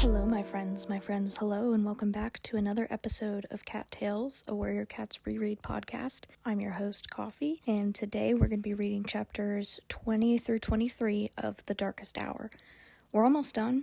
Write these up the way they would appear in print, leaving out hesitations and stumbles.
Hello, my friends, hello, and welcome back to another episode of Cat Tales, a Warrior Cats reread podcast. I'm your host, Coffee, and today we're going to be reading chapters 20 through 23 of The Darkest Hour. We're almost done.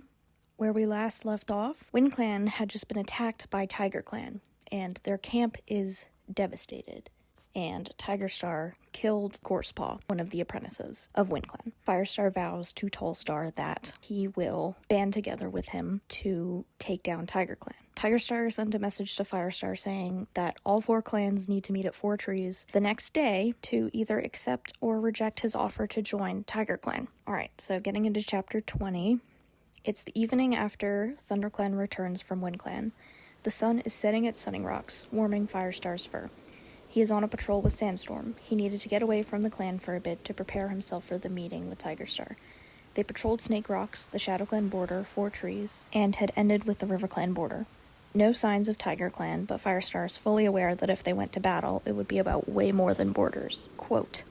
Where we last left off, WindClan had just been attacked by TigerClan, and their camp is devastated. And Tigerstar killed Gorsepaw, one of the apprentices of WindClan. Firestar vows to Tallstar that he will band together with him to take down TigerClan. Tigerstar sent a message to Firestar saying that all four clans need to meet at Fourtrees the next day to either accept or reject his offer to join TigerClan. Alright, so getting into chapter 20, it's the evening after ThunderClan returns from WindClan. The sun is setting at Sunning Rocks, warming Firestar's fur. He is on a patrol with Sandstorm. He needed to get away from the clan for a bit to prepare himself for the meeting with Tigerstar. They patrolled Snake Rocks, the ShadowClan border, Fourtrees, and had ended with the RiverClan border. No signs of TigerClan, but Firestar is fully aware that if they went to battle, it would be about way more than borders. Quote,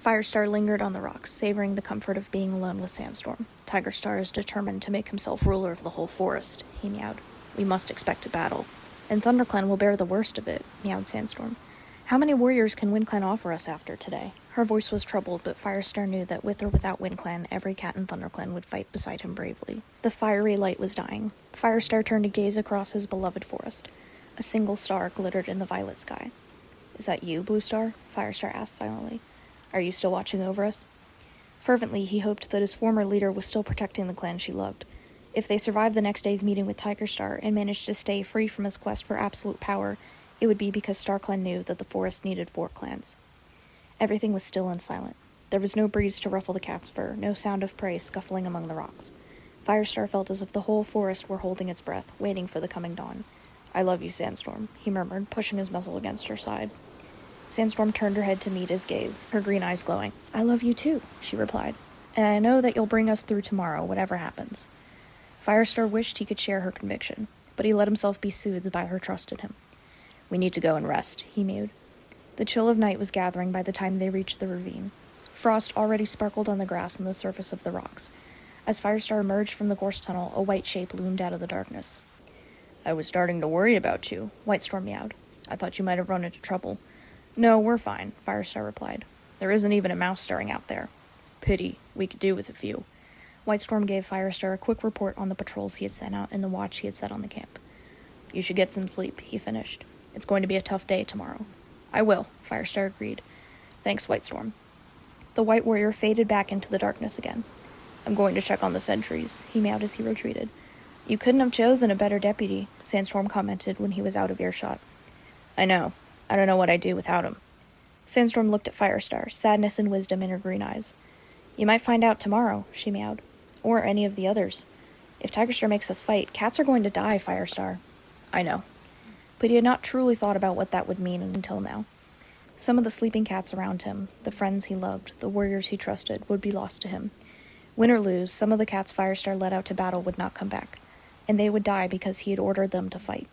Firestar lingered on the rocks, savoring the comfort of being alone with Sandstorm. Tigerstar is determined to make himself ruler of the whole forest, he meowed. We must expect a battle. And ThunderClan will bear the worst of it, meowed Sandstorm. How many warriors can WindClan offer us after today? Her voice was troubled, but Firestar knew that with or without WindClan, every cat in ThunderClan would fight beside him bravely. The fiery light was dying. Firestar turned to gaze across his beloved forest. A single star glittered in the violet sky. Is that you, Blue Star? Firestar asked silently. Are you still watching over us? Fervently, he hoped that his former leader was still protecting the clan she loved. If they survived the next day's meeting with Tigerstar and managed to stay free from his quest for absolute power, it would be because StarClan knew that the forest needed four clans. Everything was still and silent. There was no breeze to ruffle the cat's fur, no sound of prey scuffling among the rocks. Firestar felt as if the whole forest were holding its breath, waiting for the coming dawn. I love you, Sandstorm, he murmured, pushing his muzzle against her side. Sandstorm turned her head to meet his gaze, her green eyes glowing. I love you too, she replied, and I know that you'll bring us through tomorrow, whatever happens. Firestar wished he could share her conviction, but he let himself be soothed by her trust in him. We need to go and rest, he mewed. The chill of night was gathering by the time they reached the ravine. Frost already sparkled on the grass and the surface of the rocks. As Firestar emerged from the gorse tunnel, a white shape loomed out of the darkness. I was starting to worry about you, Whitestorm meowed. I thought you might have run into trouble. No, we're fine, Firestar replied. There isn't even a mouse stirring out there. Pity, we could do with a few. Whitestorm gave Firestar a quick report on the patrols he had sent out and the watch he had set on the camp. You should get some sleep, he finished. It's going to be a tough day tomorrow. I will, Firestar agreed. Thanks, Whitestorm. The White Warrior faded back into the darkness again. I'm going to check on the sentries, he meowed as he retreated. You couldn't have chosen a better deputy, Sandstorm commented when he was out of earshot. I know. I don't know what I'd do without him. Sandstorm looked at Firestar, sadness and wisdom in her green eyes. You might find out tomorrow, she meowed. Or any of the others. If Tigerstar makes us fight, cats are going to die, Firestar. I know. But he had not truly thought about what that would mean until now. Some of the sleeping cats around him, the friends he loved, the warriors he trusted, would be lost to him. Win or lose, some of the cats Firestar led out to battle would not come back, and they would die because he had ordered them to fight.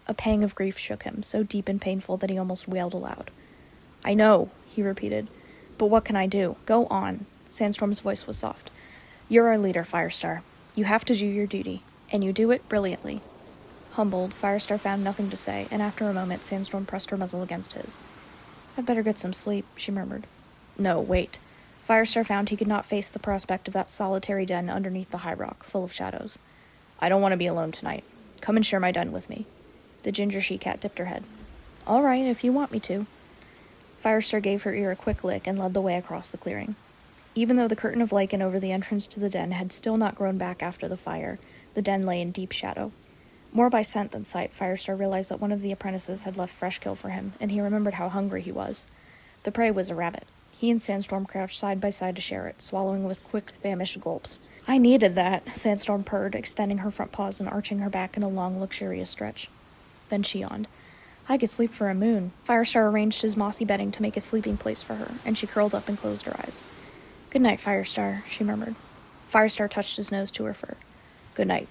A pang of grief shook him, so deep and painful that he almost wailed aloud. I know, he repeated, but what can I do? Go on. Sandstorm's voice was soft. You're our leader, Firestar. You have to do your duty, and you do it brilliantly. Humbled, Firestar found nothing to say, and after a moment, Sandstorm pressed her muzzle against his. I'd better get some sleep, she murmured. No, wait. Firestar found he could not face the prospect of that solitary den underneath the high rock, full of shadows. I don't want to be alone tonight. Come and share my den with me. The ginger she-cat dipped her head. All right, if you want me to. Firestar gave her ear a quick lick and led the way across the clearing. Even though the curtain of lichen over the entrance to the den had still not grown back after the fire, the den lay in deep shadow. More by scent than sight, Firestar realized that one of the apprentices had left fresh kill for him, and he remembered how hungry he was. The prey was a rabbit. He and Sandstorm crouched side by side to share it, swallowing with quick, famished gulps. I needed that, Sandstorm purred, extending her front paws and arching her back in a long, luxurious stretch. Then she yawned. I could sleep for a moon. Firestar arranged his mossy bedding to make a sleeping place for her, and she curled up and closed her eyes. Good night, Firestar, she murmured. Firestar touched his nose to her fur. Good night.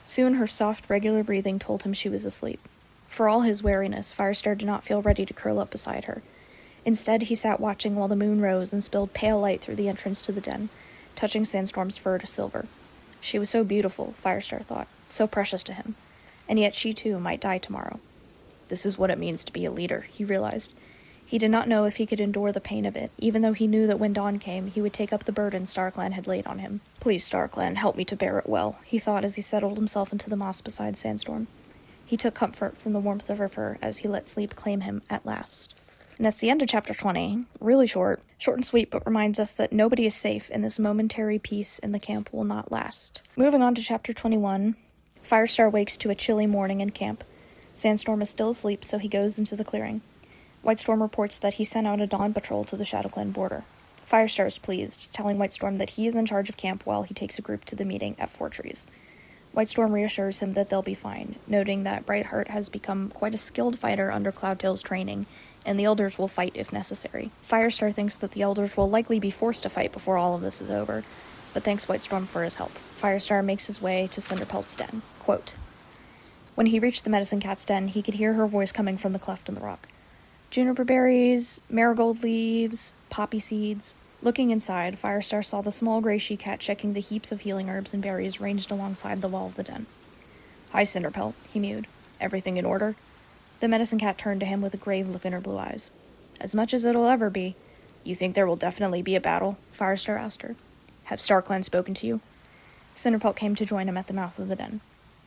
Soon her soft, regular breathing told him she was asleep. For all his wariness, Firestar did not feel ready to curl up beside her. Instead, he sat watching while the moon rose and spilled pale light through the entrance to the den, touching Sandstorm's fur to silver. She was so beautiful, Firestar thought, so precious to him, and yet she too might die tomorrow. This is what it means to be a leader, he realized. He did not know if he could endure the pain of it, even though he knew that when dawn came, he would take up the burden StarClan had laid on him. Please, StarClan, help me to bear it well, he thought as he settled himself into the moss beside Sandstorm. He took comfort from the warmth of her fur as he let sleep claim him at last. And that's the end of chapter 20. Really short and sweet, but reminds us that nobody is safe and this momentary peace in the camp will not last. Moving on to chapter 21, Firestar wakes to a chilly morning in camp. Sandstorm is still asleep, so he goes into the clearing. Whitestorm reports that he sent out a dawn patrol to the ShadowClan border. Firestar is pleased, telling Whitestorm that he is in charge of camp while he takes a group to the meeting at Fourtrees. Whitestorm reassures him that they'll be fine, noting that Brightheart has become quite a skilled fighter under Cloudtail's training, and the Elders will fight if necessary. Firestar thinks that the Elders will likely be forced to fight before all of this is over, but thanks Whitestorm for his help. Firestar makes his way to Cinderpelt's den. Quote, when he reached the Medicine Cat's den, he could hear her voice coming from the cleft in the rock. Juniper berries, marigold leaves, poppy seeds. Looking inside, Firestar saw the small gray she-cat checking the heaps of healing herbs and berries ranged alongside the wall of the den. Hi, Cinderpelt, he mewed. Everything in order? The Medicine Cat turned to him with a grave look in her blue eyes. As much as it'll ever be. You think there will definitely be a battle? Firestar asked her. Have StarClan spoken to you? Cinderpelt came to join him at the mouth of the den.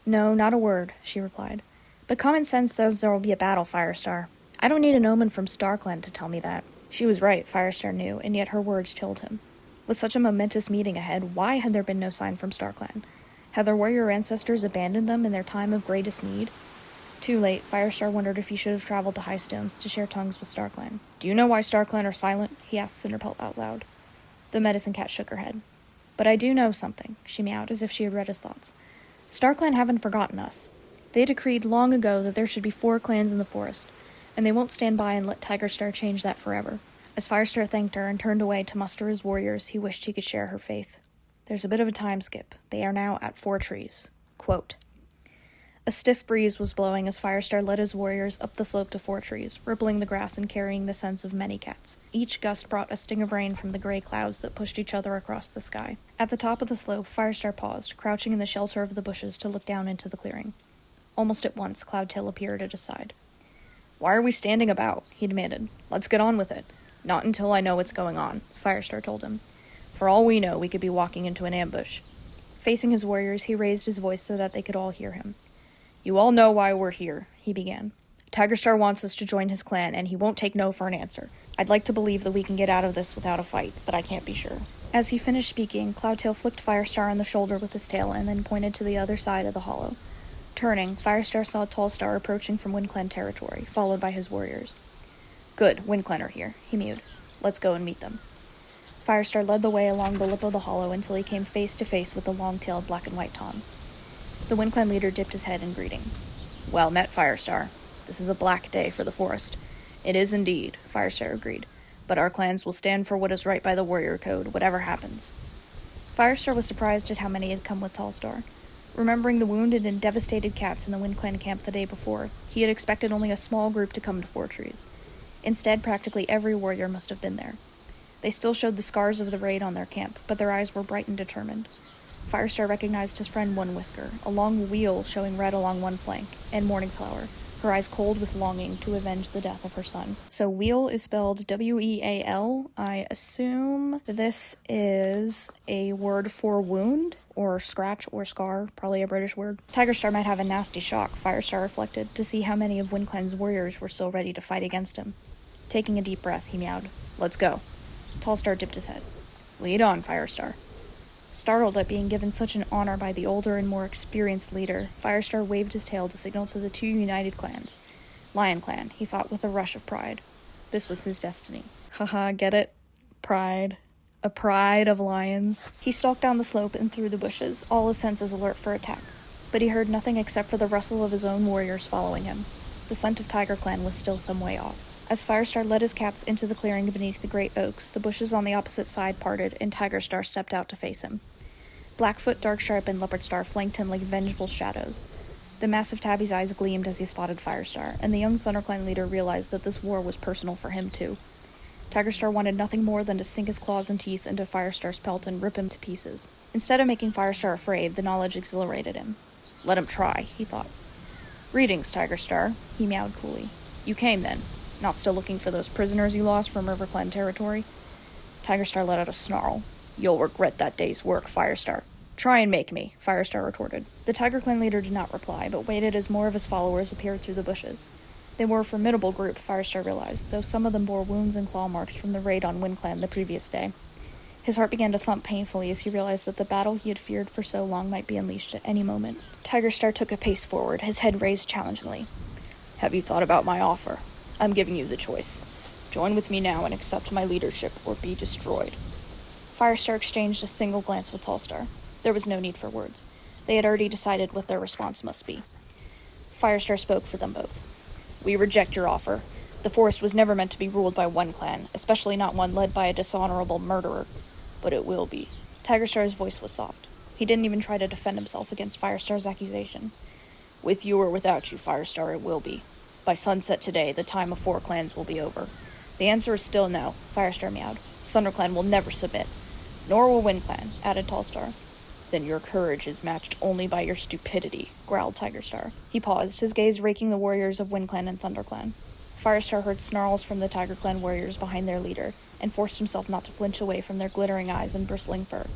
No, not a word, she replied. But common sense says there will be a battle, Firestar. I don't need an omen from StarClan to tell me that. She was right, Firestar knew, and yet her words chilled him. With such a momentous meeting ahead, why had there been no sign from StarClan? Had their warrior ancestors abandoned them in their time of greatest need? Too late, Firestar wondered if he should have traveled to Highstones to share tongues with StarClan. Do you know why StarClan are silent? He asked Cinderpelt out loud. The Medicine Cat shook her head. But I do know something, she meowed as if she had read his thoughts. StarClan haven't forgotten us. They decreed long ago that there should be 4 clans in the forest, and they won't stand by and let Tigerstar change that forever. As Firestar thanked her and turned away to muster his warriors, he wished he could share her faith. There's a bit of a time skip. They are now at Fourtrees. Quote, a stiff breeze was blowing as Firestar led his warriors up the slope to Fourtrees, rippling the grass and carrying the scents of many cats. Each gust brought a sting of rain from the gray clouds that pushed each other across the sky. At the top of the slope, Firestar paused, crouching in the shelter of the bushes to look down into the clearing. Almost at once, Cloudtail appeared at his side. Why are we standing about? He demanded. Let's get on with it. Not until I know what's going on, Firestar told him. For all we know, we could be walking into an ambush. Facing his warriors, he raised his voice so that they could all hear him. You all know why we're here, he began. Tigerstar wants us to join his clan, and he won't take no for an answer. I'd like to believe that we can get out of this without a fight, but I can't be sure. As he finished speaking, Cloudtail flicked Firestar on the shoulder with his tail and then pointed to the other side of the hollow. Turning, Firestar saw Tallstar approaching from WindClan territory, followed by his warriors. Good, WindClan are here, he mewed. Let's go and meet them. Firestar led the way along the lip of the hollow until he came face to face with the long-tailed black and white Tom. The WindClan leader dipped his head in greeting. Well met, Firestar. This is a black day for the forest. It is indeed, Firestar agreed. But our clans will stand for what is right by the warrior code, whatever happens. Firestar was surprised at how many had come with Tallstar. Remembering the wounded and devastated cats in the WindClan camp the day before, he had expected only a small group to come to Fourtrees. Instead, practically every warrior must have been there. They still showed the scars of the raid on their camp, but their eyes were bright and determined. Firestar recognized his friend One Whisker, a long wheel showing red along one flank, and Morningflower, her eyes cold with longing to avenge the death of her son. So wheel is spelled W-E-A-L. I assume this is a word for wound, or scratch, or scar, probably a British word. Tigerstar might have a nasty shock, Firestar reflected, to see how many of WindClan's warriors were still ready to fight against him. Taking a deep breath, he meowed. Let's go. Tallstar dipped his head. Lead on, Firestar. Startled at being given such an honor by the older and more experienced leader, Firestar waved his tail to signal to the 2 united clans. LionClan, he thought with a rush of pride. This was his destiny. Haha, get it? Pride. A pride of lions. He stalked down the slope and through the bushes, all his senses alert for attack. But he heard nothing except for the rustle of his own warriors following him. The scent of TigerClan was still some way off. As Firestar led his cats into the clearing beneath the great oaks, the bushes on the opposite side parted, and Tigerstar stepped out to face him. Blackfoot, Darksharp, and Leopardstar flanked him like vengeful shadows. The massive tabby's eyes gleamed as he spotted Firestar, and the young ThunderClan leader realized that this war was personal for him too. Tigerstar wanted nothing more than to sink his claws and teeth into Firestar's pelt and rip him to pieces. Instead of making Firestar afraid, the knowledge exhilarated him. Let him try, he thought. Greetings, Tigerstar, he meowed coolly. You came, then. Not still looking for those prisoners you lost from RiverClan territory? Tigerstar let out a snarl. You'll regret that day's work, Firestar. Try and make me, Firestar retorted. The TigerClan leader did not reply, but waited as more of his followers appeared through the bushes. They were a formidable group, Firestar realized, though some of them bore wounds and claw marks from the raid on WindClan the previous day. His heart began to thump painfully as he realized that the battle he had feared for so long might be unleashed at any moment. Tigerstar took a pace forward, his head raised challengingly. Have you thought about my offer? I'm giving you the choice. Join with me now and accept my leadership, or be destroyed. Firestar exchanged a single glance with Tallstar. There was no need for words. They had already decided what their response must be. Firestar spoke for them both. We reject your offer. The forest was never meant to be ruled by one clan, especially not one led by a dishonorable murderer. But it will be. Tigerstar's voice was soft. He didn't even try to defend himself against Firestar's accusation. With you or without you, Firestar, it will be. By sunset today, the time of 4 clans will be over. The answer is still no, Firestar meowed. ThunderClan will never submit. Nor will WindClan, added Tallstar. Then your courage is matched only by your stupidity, growled Tigerstar. He paused, his gaze raking the warriors of WindClan and ThunderClan. Firestar heard snarls from the TigerClan warriors behind their leader, and forced himself not to flinch away from their glittering eyes and bristling fur.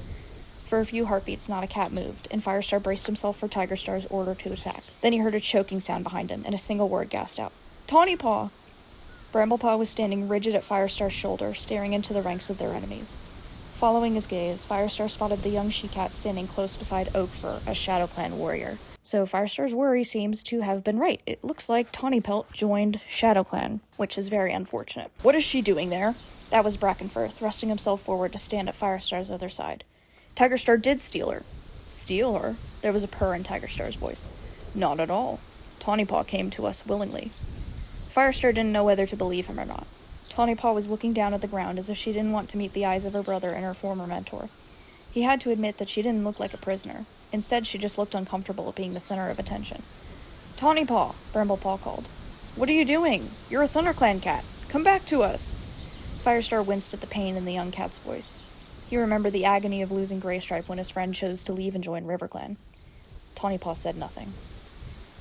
For a few heartbeats, not a cat moved, and Firestar braced himself for Tigerstar's order to attack. Then he heard a choking sound behind him, and a single word gasped out. Tawnypaw! Bramblepaw was standing rigid at Firestar's shoulder, staring into the ranks of their enemies. Following his gaze, Firestar spotted the young she-cat standing close beside Oakfur, a ShadowClan warrior. So Firestar's worry seems to have been right. It looks like Tawnypelt joined ShadowClan, which is very unfortunate. What is she doing there? That was Brackenfur, thrusting himself forward to stand at Firestar's other side. Tigerstar did steal her. Steal her? There was a purr in Tigerstar's voice. Not at all. Tawnypaw came to us willingly. Firestar didn't know whether to believe him or not. Tawnypaw was looking down at the ground as if she didn't want to meet the eyes of her brother and her former mentor. He had to admit that she didn't look like a prisoner. Instead, she just looked uncomfortable at being the center of attention. Tawnypaw, Bramblepaw called. What are you doing? You're a ThunderClan cat. Come back to us. Firestar winced at the pain in the young cat's voice. He remembered the agony of losing Graystripe when his friend chose to leave and join RiverClan. Tawnypaw said nothing.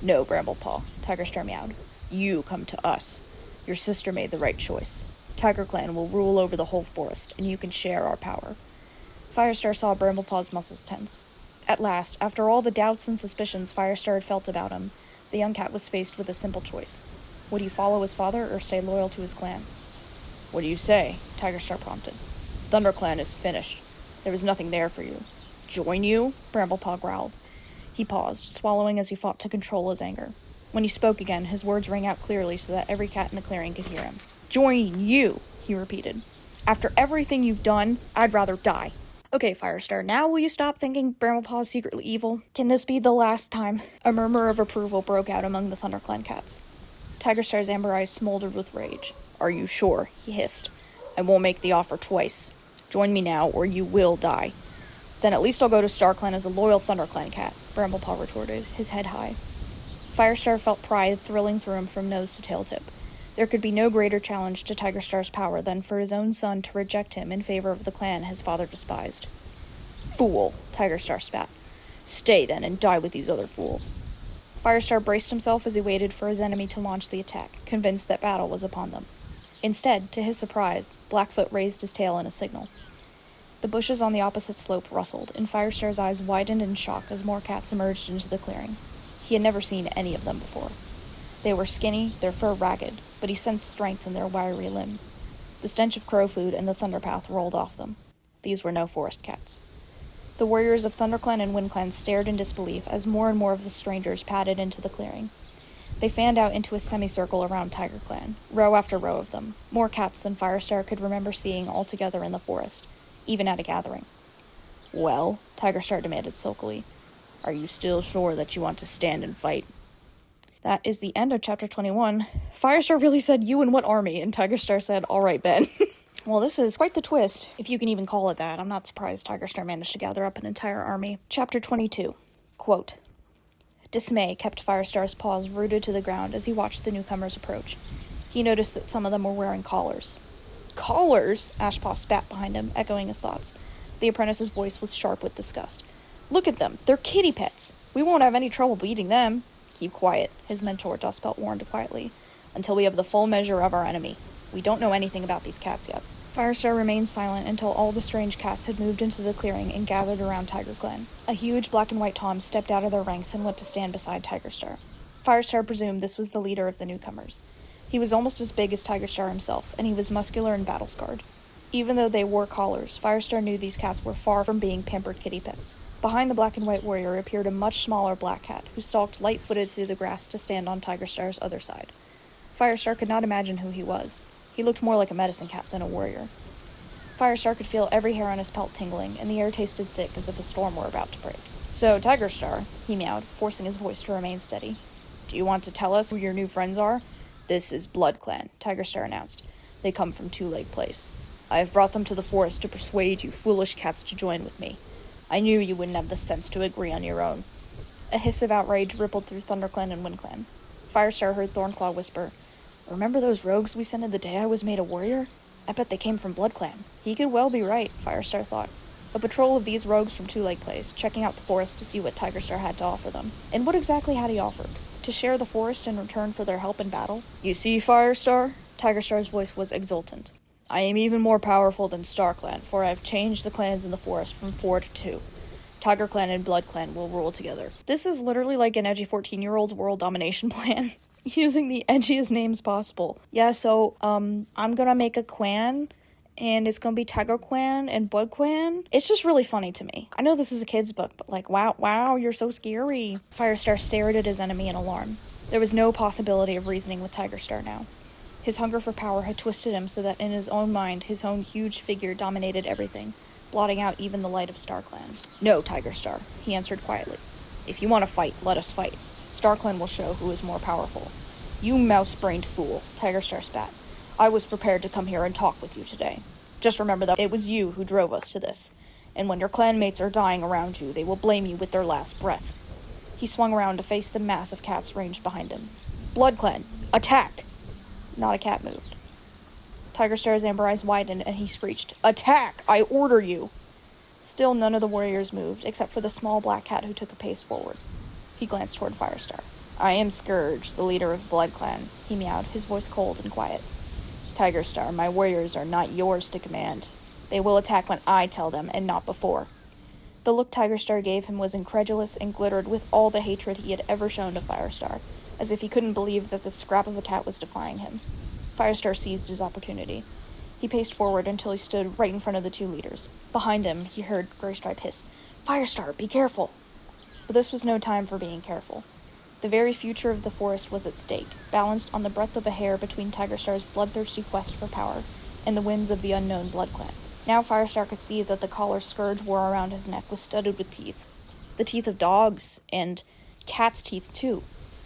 No, Bramblepaw, Tigerstar meowed. You come to us. Your sister made the right choice. TigerClan will rule over the whole forest, and you can share our power. Firestar saw Bramblepaw's muscles tense. At last, after all the doubts and suspicions Firestar had felt about him, the young cat was faced with a simple choice. Would he follow his father or stay loyal to his clan? What do you say? Tigerstar prompted. ThunderClan is finished. There was nothing there for you. Join you? Bramblepaw growled. He paused, swallowing as he fought to control his anger. When he spoke again, his words rang out clearly so that every cat in the clearing could hear him. Join you, he repeated. After everything you've done, I'd rather die. Okay, Firestar, now will you stop thinking Bramblepaw is secretly evil? Can this be the last time? A murmur of approval broke out among the ThunderClan cats. Tigerstar's amber eyes smoldered with rage. Are you sure? He hissed. I won't make the offer twice. Join me now, or you will die. Then at least I'll go to StarClan as a loyal ThunderClan cat, Bramblepaw retorted, his head high. Firestar felt pride thrilling through him from nose to tail tip. There could be no greater challenge to Tigerstar's power than for his own son to reject him in favor of the clan his father despised. Fool, Tigerstar spat. Stay then and die with these other fools. Firestar braced himself as he waited for his enemy to launch the attack, convinced that battle was upon them. Instead, to his surprise, Blackfoot raised his tail in a signal. The bushes on the opposite slope rustled, and Firestar's eyes widened in shock as more cats emerged into the clearing. He had never seen any of them before. They were skinny, their fur ragged, but he sensed strength in their wiry limbs. The stench of crow food and the thunderpath rolled off them. These were no forest cats. The warriors of ThunderClan and WindClan stared in disbelief as more and more of the strangers padded into the clearing. They fanned out into a semicircle around TigerClan, row after row of them, more cats than Firestar could remember seeing all together in the forest, even at a gathering. Well, Tigerstar demanded silkily, are you still sure that you want to stand and fight? That is the end of chapter 21. Firestar really said, you and what army? And Tigerstar said, all right, Ben. Well, this is quite the twist, if you can even call it that. I'm not surprised Tigerstar managed to gather up an entire army. Chapter 22. Quote, dismay kept Firestar's paws rooted to the ground as he watched the newcomers approach. He noticed that some of them were wearing collars. Collars? Ashpaw spat behind him, echoing his thoughts. The apprentice's voice was sharp with disgust. Look at them. They're kitty pets. We won't have any trouble beating them. Keep quiet, his mentor, Dustbelt, warned quietly, until we have the full measure of our enemy. We don't know anything about these cats yet. Firestar remained silent until all the strange cats had moved into the clearing and gathered around TigerClan. A huge black and white Tom stepped out of their ranks and went to stand beside Tigerstar. Firestar presumed this was the leader of the newcomers. He was almost as big as Tigerstar himself, and he was muscular and battle-scarred. Even though they wore collars, Firestar knew these cats were far from being pampered kitty pets. Behind the black and white warrior appeared a much smaller black cat, who stalked light-footed through the grass to stand on Tigerstar's other side. Firestar could not imagine who he was. He looked more like a medicine cat than a warrior. Firestar could feel every hair on his pelt tingling, and the air tasted thick as if a storm were about to break. So, Tigerstar, he meowed, forcing his voice to remain steady. Do you want to tell us who your new friends are? This is ThunderClan, Tigerstar announced. They come from Two Leg Place. I have brought them to the forest to persuade you foolish cats to join with me. I knew you wouldn't have the sense to agree on your own. A hiss of outrage rippled through ThunderClan and WindClan. Firestar heard Thornclaw whisper, Remember those rogues we sent in the day I was made a warrior? I bet they came from BloodClan. He could well be right, Firestar thought. A patrol of these rogues from Two Leg Place, checking out the forest to see what Tigerstar had to offer them. And what exactly had he offered? To share the forest in return for their help in battle? You see, Firestar? Tigerstar's voice was exultant. I am even more powerful than StarClan, for I have changed the clans in the forest from 4 to 2. TigerClan and BloodClan will rule together. This is literally like an edgy 14-year-old's world domination plan. Using the edgiest names possible. Yeah, so, I'm gonna make a clan, and it's gonna be TigerClan and BloodClan. It's just really funny to me. I know this is a kid's book, but like, wow, you're so scary. Firestar stared at his enemy in alarm. There was no possibility of reasoning with Tigerstar now. His hunger for power had twisted him so that in his own mind, his own huge figure dominated everything, blotting out even the light of StarClan. No, Tigerstar, he answered quietly. If you want to fight, let us fight. StarClan will show who is more powerful. You mouse-brained fool, Tigerstar spat. I was prepared to come here and talk with you today. Just remember that it was you who drove us to this, and when your clanmates are dying around you, they will blame you with their last breath. He swung around to face the mass of cats ranged behind him. BloodClan, attack! Not a cat moved. Tigerstar's amber eyes widened, and he screeched, Attack! I order you! Still none of the warriors moved, except for the small black cat who took a pace forward. He glanced toward Firestar. I am Scourge, the leader of BloodClan, he meowed, his voice cold and quiet. Tigerstar, my warriors are not yours to command. They will attack when I tell them, and not before. The look Tigerstar gave him was incredulous and glittered with all the hatred he had ever shown to Firestar, as if he couldn't believe that the scrap of a cat was defying him. Firestar seized his opportunity. He paced forward until he stood right in front of the two leaders. Behind him, he heard Greystripe hiss, Firestar, be careful! But this was no time for being careful. The very future of the forest was at stake, balanced on the breadth of a hair between Tigerstar's bloodthirsty quest for power and the whims of the unknown BloodClan. Now Firestar could see that the collar Scourge wore around his neck was studded with teeth. The teeth of dogs, and cats' teeth too.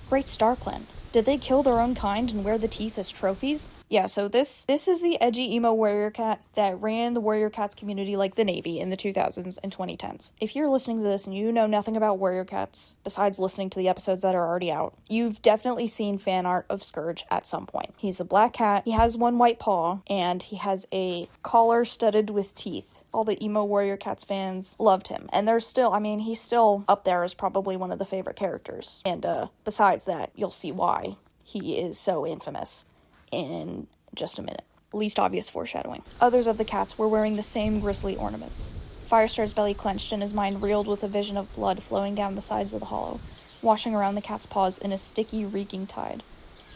Great StarClan. Did they kill their own kind and wear the teeth as trophies? Yeah, so this is the edgy emo warrior cat that ran the warrior cats community like the Navy in the 2000s and 2010s. If you're listening to this and you know nothing about warrior cats, besides listening to the episodes that are already out, you've definitely seen fan art of Scourge at some point. He's a black cat, he has one white paw, and he has a collar studded with teeth. All the emo warrior cats fans loved him. And there's still, he's still up there as probably one of the favorite characters. And besides that, you'll see why he is so infamous in just a minute. Least obvious foreshadowing. Others of the cats were wearing the same grisly ornaments. Firestar's belly clenched and his mind reeled with a vision of blood flowing down the sides of the hollow, washing around the cat's paws in a sticky, reeking tide.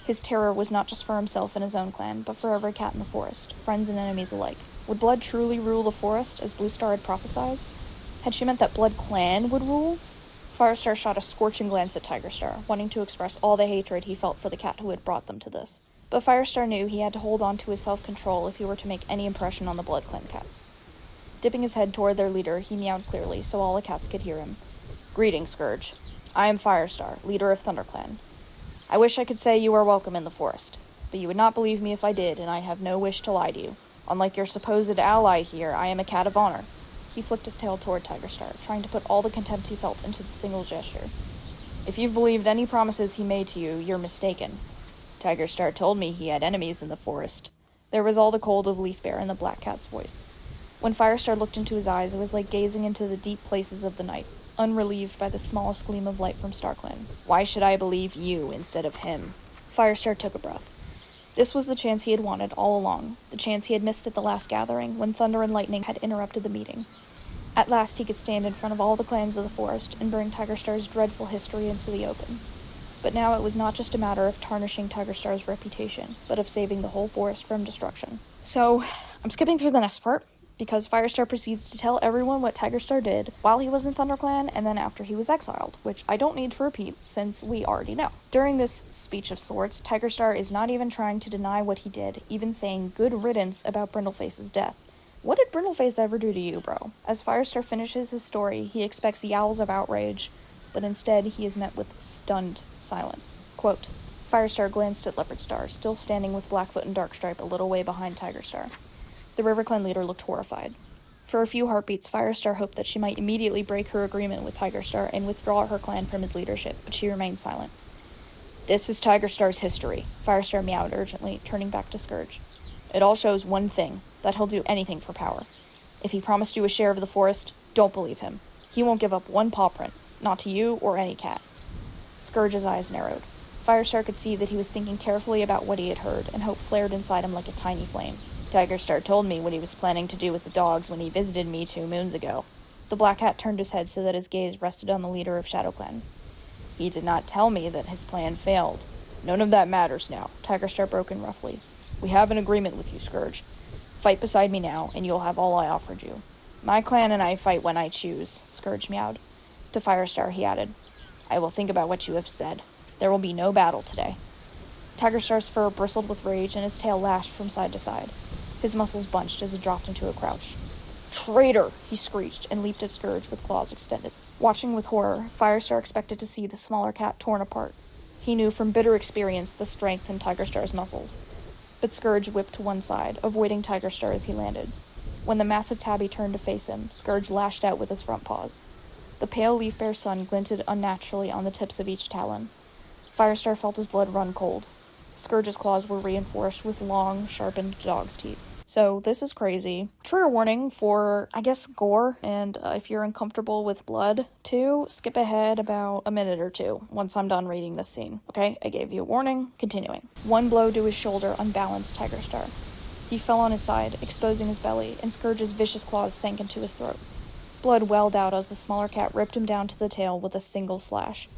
His terror was not just for himself and his own clan, but for every cat in the forest, friends and enemies alike. Would blood truly rule the forest, as Bluestar had prophesied? Had she meant that BloodClan would rule? Firestar shot a scorching glance at Tigerstar, wanting to express all the hatred he felt for the cat who had brought them to this. But Firestar knew he had to hold on to his self-control if he were to make any impression on the BloodClan cats. Dipping his head toward their leader, he meowed clearly so all the cats could hear him. Greetings, Scourge. I am Firestar, leader of ThunderClan. I wish I could say you are welcome in the forest, but you would not believe me if I did, and I have no wish to lie to you. Unlike your supposed ally here, I am a cat of honor. He flicked his tail toward Tigerstar, trying to put all the contempt he felt into the single gesture. If you've believed any promises he made to you, you're mistaken. Tigerstar told me he had enemies in the forest. There was all the cold of Leaf Bear in the black cat's voice. When Firestar looked into his eyes, it was like gazing into the deep places of the night, unrelieved by the smallest gleam of light from StarClan. Why should I believe you instead of him? Firestar took a breath. This was the chance he had wanted all along, the chance he had missed at the last gathering, when thunder and lightning had interrupted the meeting. At last he could stand in front of all the clans of the forest and bring Tigerstar's dreadful history into the open. But now it was not just a matter of tarnishing Tigerstar's reputation, but of saving the whole forest from destruction. So, I'm skipping through the next part, because Firestar proceeds to tell everyone what Tigerstar did while he was in ThunderClan and then after he was exiled, which I don't need to repeat since we already know. During this speech of sorts, Tigerstar is not even trying to deny what he did, even saying good riddance about Brindleface's death. What did Brindleface ever do to you, bro? As Firestar finishes his story, he expects yowls of outrage, but instead he is met with stunned silence. Quote, Firestar glanced at Leopardstar, still standing with Blackfoot and Darkstripe a little way behind Tigerstar. The RiverClan leader looked horrified. For a few heartbeats, Firestar hoped that she might immediately break her agreement with Tigerstar and withdraw her clan from his leadership, but she remained silent. This is Tigerstar's history, Firestar meowed urgently, turning back to Scourge. It all shows one thing, that he'll do anything for power. If he promised you a share of the forest, don't believe him. He won't give up one paw print, not to you or any cat. Scourge's eyes narrowed. Firestar could see that he was thinking carefully about what he had heard, and hope flared inside him like a tiny flame. Tigerstar told me what he was planning to do with the dogs when he visited me 2 moons ago. The black cat turned his head so that his gaze rested on the leader of ShadowClan. He did not tell me that his plan failed. None of that matters now, Tigerstar broke in roughly. We have an agreement with you, Scourge. Fight beside me now, and you'll have all I offered you. My clan and I fight when I choose, Scourge meowed. To Firestar, he added, I will think about what you have said. There will be no battle today. Tigerstar's fur bristled with rage, and his tail lashed from side to side. His muscles bunched as he dropped into a crouch. Traitor! He screeched, and leaped at Scourge with claws extended. Watching with horror, Firestar expected to see the smaller cat torn apart. He knew from bitter experience the strength in Tigerstar's muscles. But Scourge whipped to one side, avoiding Tigerstar as he landed. When the massive tabby turned to face him, Scourge lashed out with his front paws. The pale leaf bear sun glinted unnaturally on the tips of each talon. Firestar felt his blood run cold. Scourge's claws were reinforced with long, sharpened dog's teeth. So, this is crazy. Trigger warning for, I guess, gore, and if you're uncomfortable with blood, too, skip ahead about a minute or two once I'm done reading this scene. Okay, I gave you a warning. Continuing. One blow to his shoulder unbalanced Tigerstar. He fell on his side, exposing his belly, and Scourge's vicious claws sank into his throat. Blood welled out as the smaller cat ripped him down to the tail with a single slash.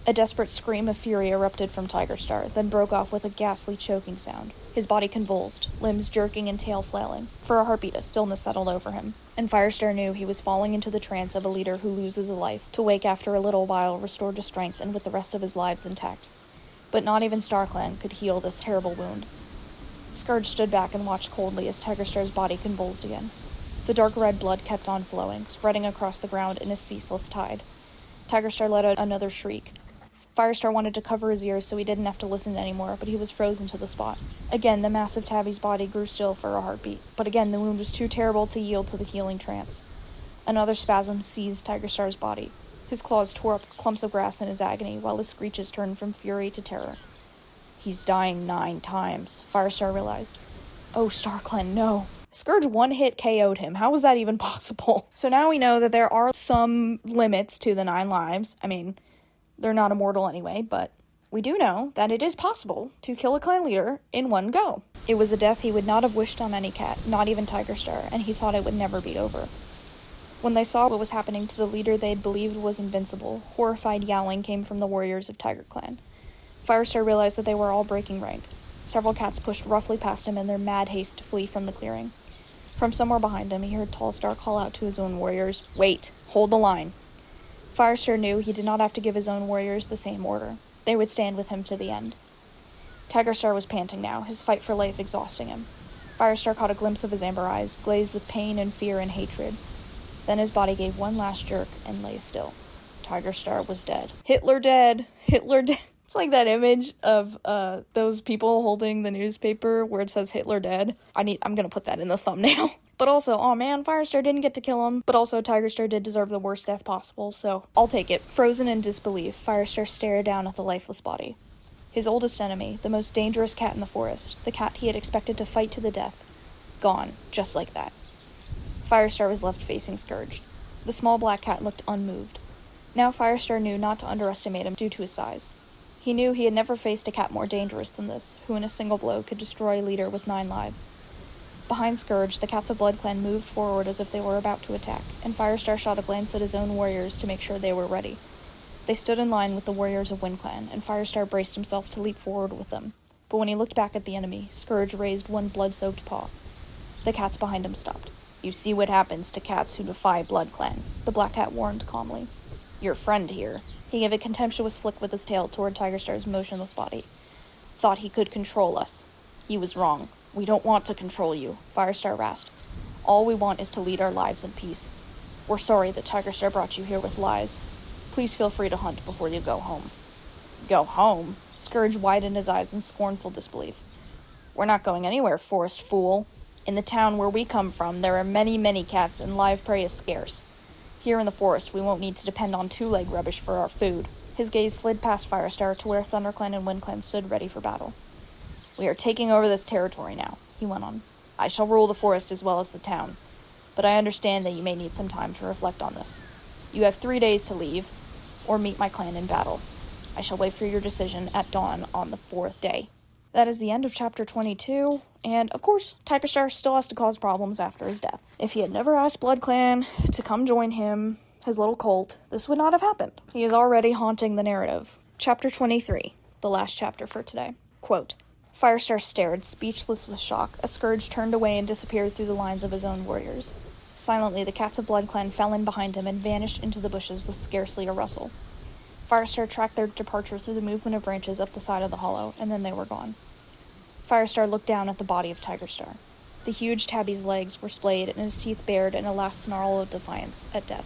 A desperate scream of fury erupted from Tigerstar, then broke off with a ghastly choking sound. His body convulsed, limbs jerking and tail flailing. For a heartbeat, a stillness settled over him, and Firestar knew he was falling into the trance of a leader who loses a life, to wake after a little while restored to strength and with the rest of his lives intact. But not even StarClan could heal this terrible wound. Scourge stood back and watched coldly as Tigerstar's body convulsed again. The dark red blood kept on flowing, spreading across the ground in a ceaseless tide. Tigerstar let out another shriek. Firestar wanted to cover his ears so he didn't have to listen anymore, but he was frozen to the spot. Again, the massive tabby's body grew still for a heartbeat, but again the wound was too terrible to yield to the healing trance. Another spasm seized Tigerstar's body. His claws tore up clumps of grass in his agony, while his screeches turned from fury to terror. He's dying 9 times, Firestar realized. Oh, StarClan, no. Scourge one-hit KO'd him. How was that even possible? So now we know that there are some limits to the 9 lives. I mean, they're not immortal anyway, but we do know that it is possible to kill a clan leader in one go. It was a death he would not have wished on any cat, not even Tigerstar, and he thought it would never be over. When they saw what was happening to the leader they had believed was invincible, horrified yowling came from the warriors of TigerClan. Firestar realized that they were all breaking rank. Several cats pushed roughly past him in their mad haste to flee from the clearing. From somewhere behind him, he heard Tallstar call out to his own warriors, "Wait! Hold the line!" Firestar knew he did not have to give his own warriors the same order. They would stand with him to the end. Tigerstar was panting now, his fight for life exhausting him. Firestar caught a glimpse of his amber eyes, glazed with pain and fear and hatred. Then his body gave one last jerk and lay still. Tigerstar was dead. Hitler dead! Hitler dead! It's like that image of those people holding the newspaper where it says Hitler dead. I'm gonna put that in the thumbnail. But also, oh man, Firestar didn't get to kill him. But also, Tigerstar did deserve the worst death possible, so I'll take it. Frozen in disbelief, Firestar stared down at the lifeless body. His oldest enemy, the most dangerous cat in the forest, the cat he had expected to fight to the death, gone, just like that. Firestar was left facing Scourge. The small black cat looked unmoved. Now Firestar knew not to underestimate him due to his size. He knew he had never faced a cat more dangerous than this, who in a single blow could destroy a leader with 9 lives. Behind Scourge, the cats of BloodClan moved forward as if they were about to attack, and Firestar shot a glance at his own warriors to make sure they were ready. They stood in line with the warriors of WindClan, and Firestar braced himself to leap forward with them. But when he looked back at the enemy, Scourge raised one blood-soaked paw. The cats behind him stopped. "You see what happens to cats who defy BloodClan," the black cat warned calmly. "Your friend here," he gave a contemptuous flick with his tail toward Tigerstar's motionless body, "thought he could control us. He was wrong. We don't want to control you," Firestar rasped. "All we want is to lead our lives in peace. We're sorry that Tigerstar brought you here with lies. Please feel free to hunt before you go home." "Go home?" Scourge widened his eyes in scornful disbelief. "We're not going anywhere, forest fool. In the town where we come from, there are many, many cats, and live prey is scarce. Here in the forest, we won't need to depend on two-leg rubbish for our food." His gaze slid past Firestar to where ThunderClan and WindClan stood ready for battle. "We are taking over this territory now," he went on. "I shall rule the forest as well as the town, but I understand that you may need some time to reflect on this. You have 3 days to leave, or meet my clan in battle. I shall wait for your decision at dawn on the 4th day." That is the end of chapter 22, and of course, Tigerstar still has to cause problems after his death. If he had never asked BloodClan to come join him, his little cult, this would not have happened. He is already haunting the narrative. Chapter 23, the last chapter for today. Quote, Firestar stared, speechless with shock, as Scourge turned away and disappeared through the lines of his own warriors. Silently, the cats of BloodClan fell in behind him and vanished into the bushes with scarcely a rustle. Firestar tracked their departure through the movement of branches up the side of the hollow, and then they were gone. Firestar looked down at the body of Tigerstar. The huge tabby's legs were splayed and his teeth bared in a last snarl of defiance at death.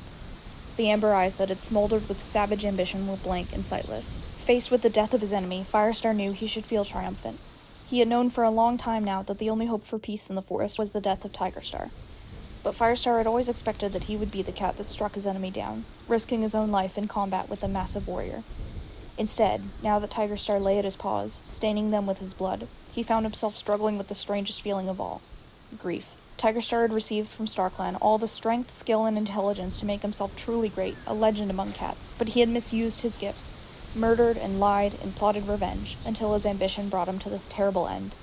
The amber eyes that had smoldered with savage ambition were blank and sightless. Faced with the death of his enemy, Firestar knew he should feel triumphant. He had known for a long time now that the only hope for peace in the forest was the death of Tigerstar. But Firestar had always expected that he would be the cat that struck his enemy down, risking his own life in combat with a massive warrior. Instead, now that Tigerstar lay at his paws, staining them with his blood, he found himself struggling with the strangest feeling of all: grief. Tigerstar had received from StarClan all the strength, skill, and intelligence to make himself truly great, a legend among cats, but he had misused his gifts, murdered and lied and plotted revenge, until his ambition brought him to this terrible end.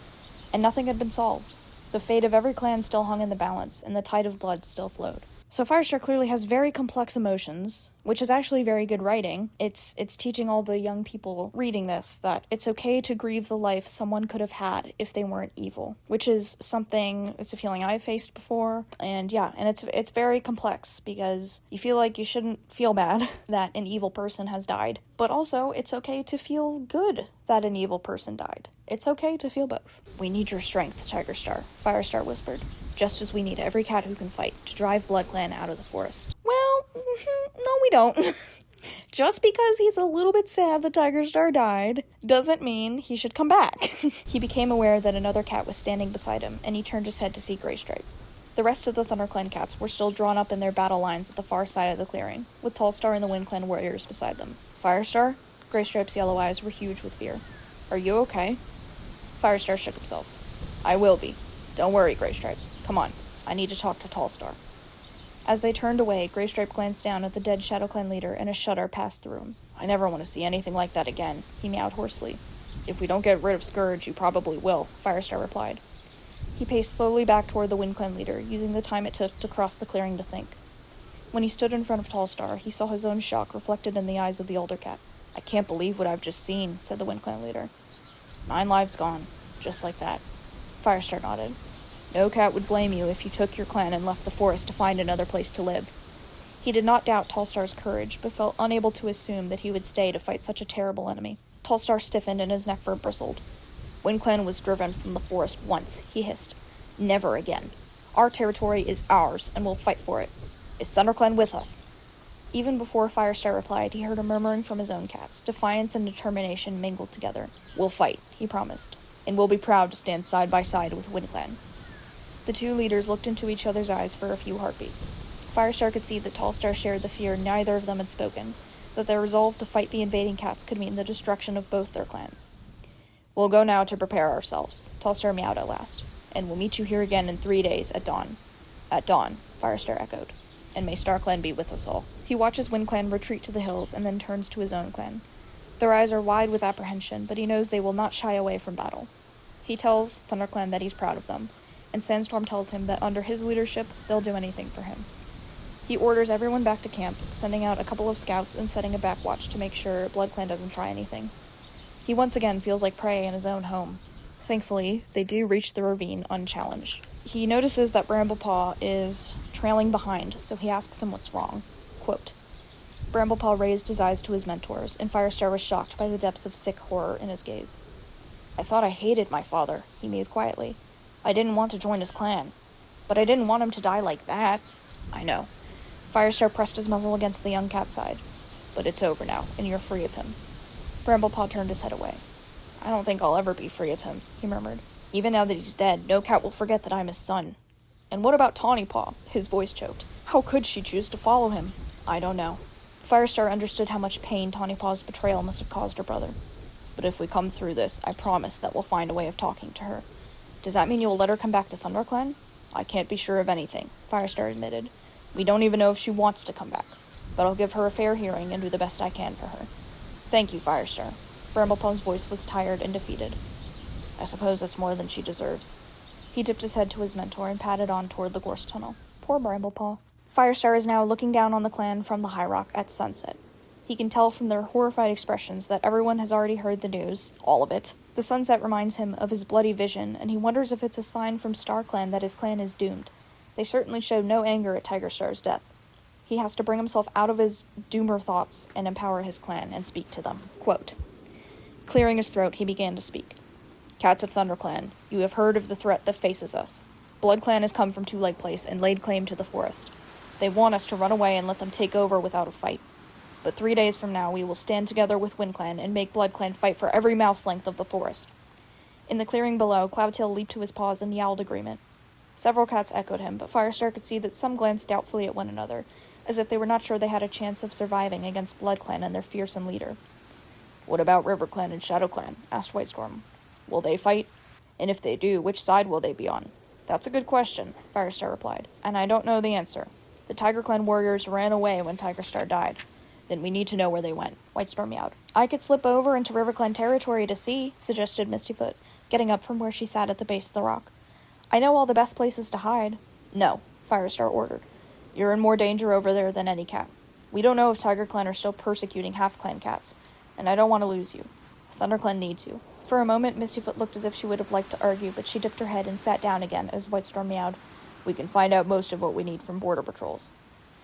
And nothing had been solved. The fate of every clan still hung in the balance, and the tide of blood still flowed. So Firestar clearly has very complex emotions, which is actually very good writing. It's teaching all the young people reading this that it's okay to grieve the life someone could have had if they weren't evil, which is something, it's a feeling I've faced before, and yeah, and it's very complex because you feel like you shouldn't feel bad that an evil person has died, but also it's okay to feel good that an evil person died. It's okay to feel both. "We need your strength, Tigerstar," Firestar whispered. "Just as we need every cat who can fight to drive BloodClan out of the forest." Well, no we don't. Just because he's a little bit sad that Tigerstar died doesn't mean he should come back. He became aware that another cat was standing beside him, and he turned his head to see Graystripe. The rest of the ThunderClan cats were still drawn up in their battle lines at the far side of the clearing, with Tallstar and the WindClan warriors beside them. "Firestar?" Graystripe's yellow eyes were huge with fear. "Are you okay?" Firestar shook himself. "I will be. Don't worry, Graystripe. Come on, I need to talk to Tallstar." As they turned away, Graystripe glanced down at the dead ShadowClan leader, and a shudder passed through him. "I never want to see anything like that again," he meowed hoarsely. "If we don't get rid of Scourge, you probably will," Firestar replied. He paced slowly back toward the WindClan leader, using the time it took to cross the clearing to think. When he stood in front of Tallstar, he saw his own shock reflected in the eyes of the older cat. "I can't believe what I've just seen," said the WindClan leader. 9 lives gone, just like that. Firestar nodded. "No cat would blame you if you took your clan and left the forest to find another place to live." He did not doubt Tallstar's courage, but felt unable to assume that he would stay to fight such a terrible enemy. Tallstar stiffened and his neck fur bristled. "WindClan was driven from the forest once," he hissed. "Never again. Our territory is ours, and we'll fight for it. Is ThunderClan with us?" Even before Firestar replied, he heard a murmuring from his own cats, defiance and determination mingled together. "We'll fight," he promised, "and we'll be proud to stand side by side with WindClan." The two leaders looked into each other's eyes for a few heartbeats. Firestar could see that Tallstar shared the fear neither of them had spoken, that their resolve to fight the invading cats could mean the destruction of both their clans. We'll go now to prepare ourselves, Tallstar meowed at last, and we'll meet you here again in 3 days at dawn. At dawn, Firestar echoed, and may StarClan be with us all. He watches WindClan retreat to the hills and then turns to his own clan. Their eyes are wide with apprehension, but he knows they will not shy away from battle. He tells ThunderClan that he's proud of them, and Sandstorm tells him that under his leadership, they'll do anything for him. He orders everyone back to camp, sending out a couple of scouts and setting a backwatch to make sure BloodClan doesn't try anything. He once again feels like prey in his own home. Thankfully, they do reach the ravine unchallenged. He notices that Bramblepaw is trailing behind, so he asks him what's wrong. Quote, Bramblepaw raised his eyes to his mentors, and Firestar was shocked by the depths of sick horror in his gaze. I thought I hated my father, he mewed quietly. I didn't want to join his clan. But I didn't want him to die like that. I know. Firestar pressed his muzzle against the young cat's side. But it's over now, and you're free of him. Bramblepaw turned his head away. I don't think I'll ever be free of him, he murmured. Even now that he's dead, no cat will forget that I'm his son. And what about Tawnypaw? His voice choked. How could she choose to follow him? I don't know. Firestar understood how much pain Tawnypaw's betrayal must have caused her brother. But if we come through this, I promise that we'll find a way of talking to her. Does that mean you'll let her come back to ThunderClan? I can't be sure of anything, Firestar admitted. We don't even know if she wants to come back. But I'll give her a fair hearing and do the best I can for her. Thank you, Firestar. Bramblepaw's voice was tired and defeated. I suppose that's more than she deserves. He dipped his head to his mentor and padded on toward the gorse tunnel. Poor Bramblepaw. Firestar is now looking down on the clan from the high rock at sunset. He can tell from their horrified expressions that everyone has already heard the news, all of it. The sunset reminds him of his bloody vision, and he wonders if it's a sign from StarClan that his clan is doomed. They certainly showed no anger at Tigerstar's death. He has to bring himself out of his doomer thoughts and empower his clan and speak to them. Quote, clearing his throat, he began to speak. Cats of ThunderClan, you have heard of the threat that faces us. BloodClan has come from Two Leg Place and laid claim to the forest. They want us to run away and let them take over without a fight. But 3 days from now, we will stand together with WindClan and make BloodClan fight for every mouse length of the forest. In the clearing below, Cloudtail leaped to his paws and yowled agreement. Several cats echoed him, but Firestar could see that some glanced doubtfully at one another, as if they were not sure they had a chance of surviving against BloodClan and their fearsome leader. What about RiverClan and ShadowClan? Asked Whitestorm. Will they fight? And if they do, which side will they be on? That's a good question, Firestar replied, and I don't know the answer. The TigerClan warriors ran away when Tigerstar died. Then we need to know where they went, Whitestorm meowed. I could slip over into RiverClan territory to see, suggested Mistyfoot, getting up from where she sat at the base of the rock. I know all the best places to hide. No, Firestar ordered. You're in more danger over there than any cat. We don't know if TigerClan are still persecuting half-clan cats, and I don't want to lose you. ThunderClan needs you. For a moment, Mistyfoot looked as if she would have liked to argue, but she dipped her head and sat down again as Whitestorm meowed. We can find out most of what we need from border patrols.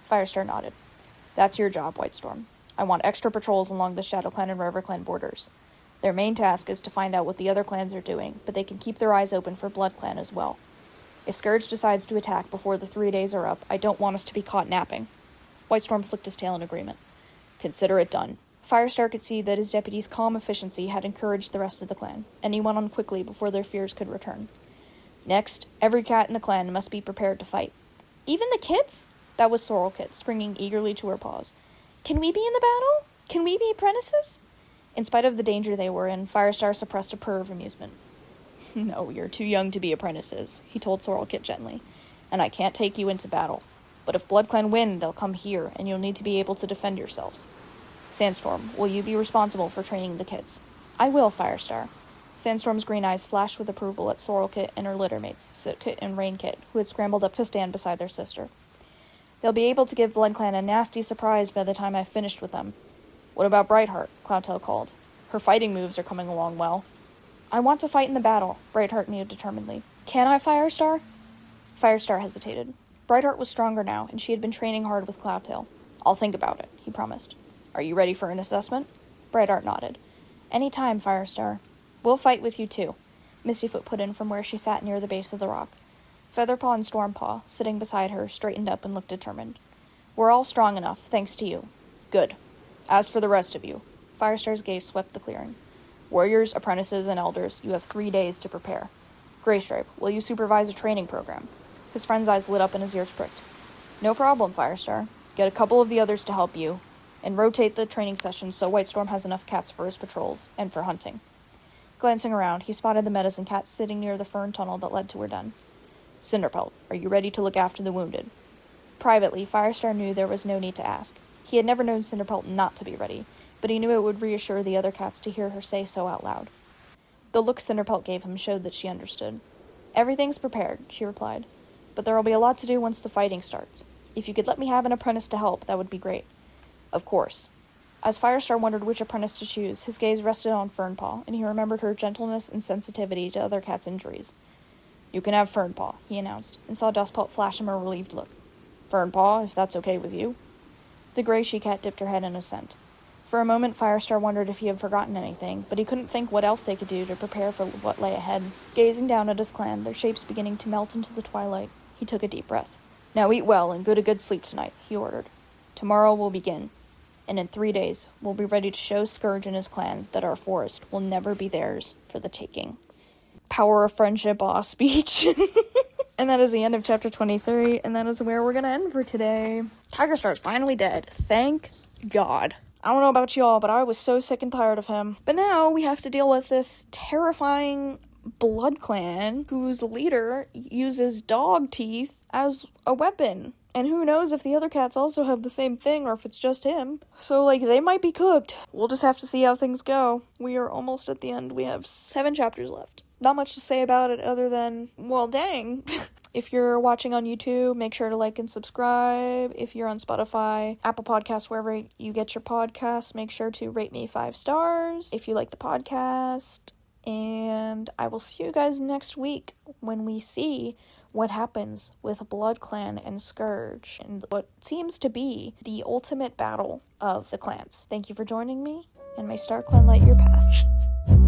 Firestar nodded. That's your job, Whitestorm. I want extra patrols along the ShadowClan and RiverClan borders. Their main task is to find out what the other clans are doing, but they can keep their eyes open for BloodClan as well. If Scourge decides to attack before the 3 days are up, I don't want us to be caught napping. Whitestorm flicked his tail in agreement. Consider it done. Firestar could see that his deputy's calm efficiency had encouraged the rest of the clan, and he went on quickly before their fears could return. Next, every cat in the clan must be prepared to fight. Even the kids? That was Sorrelkit, springing eagerly to her paws. Can we be in the battle? Can we be apprentices? In spite of the danger they were in, Firestar suppressed a purr of amusement. No, you're too young to be apprentices, he told Sorrelkit gently, and I can't take you into battle. But if BloodClan win, they'll come here, and you'll need to be able to defend yourselves. Sandstorm, will you be responsible for training the kids? I will, Firestar. Sandstorm's green eyes flashed with approval at Sorrelkit and her littermates, Sootkit and Rainkit, who had scrambled up to stand beside their sister. They'll be able to give BloodClan a nasty surprise by the time I've finished with them. What about Brightheart? Cloudtail called. Her fighting moves are coming along well. I want to fight in the battle, Brightheart mewed determinedly. Can I, Firestar? Firestar hesitated. Brightheart was stronger now, and she had been training hard with Cloudtail. I'll think about it, he promised. Are you ready for an assessment? Brightheart nodded. Any time, Firestar. We'll fight with you too, Mistyfoot put in from where she sat near the base of the rock. Featherpaw and Stormpaw, sitting beside her, straightened up and looked determined. We're all strong enough, thanks to you. Good. As for the rest of you, Firestar's gaze swept the clearing. Warriors, apprentices, and elders, you have 3 days to prepare. Graystripe, will you supervise a training program? His friend's eyes lit up and his ears pricked. No problem, Firestar. Get a couple of the others to help you, and rotate the training sessions so Whitestorm has enough cats for his patrols, and for hunting. Glancing around, he spotted the medicine cat sitting near the fern tunnel that led to her den. Cinderpelt, are you ready to look after the wounded? Privately, Firestar knew there was no need to ask. He had never known Cinderpelt not to be ready, but he knew it would reassure the other cats to hear her say so out loud. The look Cinderpelt gave him showed that she understood. Everything's prepared, she replied, but there will be a lot to do once the fighting starts. If you could let me have an apprentice to help, that would be great. Of course. As Firestar wondered which apprentice to choose, his gaze rested on Fernpaw, and he remembered her gentleness and sensitivity to other cats' injuries. You can have Fernpaw, he announced, and saw Dustpelt flash him a relieved look. Fernpaw, if that's okay with you. The gray she-cat dipped her head in assent. For a moment, Firestar wondered if he had forgotten anything, but he couldn't think what else they could do to prepare for what lay ahead. Gazing down at his clan, their shapes beginning to melt into the twilight, he took a deep breath. Now eat well and go to good sleep tonight, he ordered. Tomorrow we'll begin, and in 3 days we'll be ready to show Scourge and his clan that our forest will never be theirs for the taking. Power of friendship speech. And that is the end of chapter 23, and that is where we're gonna end for today. Tigerstar's finally dead. Thank God. I don't know about y'all, but I was so sick and tired of him. But now we have to deal with this terrifying blood clan whose leader uses dog teeth as a weapon. And who knows if the other cats also have the same thing or if it's just him. So, they might be cooked. We'll just have to see how things go. We are almost at the end. We have 7 chapters left. Not much to say about it other than, well, dang. If you're watching on YouTube, make sure to like and subscribe. If you're on Spotify, Apple Podcasts, wherever you get your podcasts, make sure to rate me 5 stars if you like the podcast. And I will see you guys next week when we see what happens with Blood Clan and Scourge and what seems to be the ultimate battle of the clans. Thank you for joining me, and may Star Clan light your path.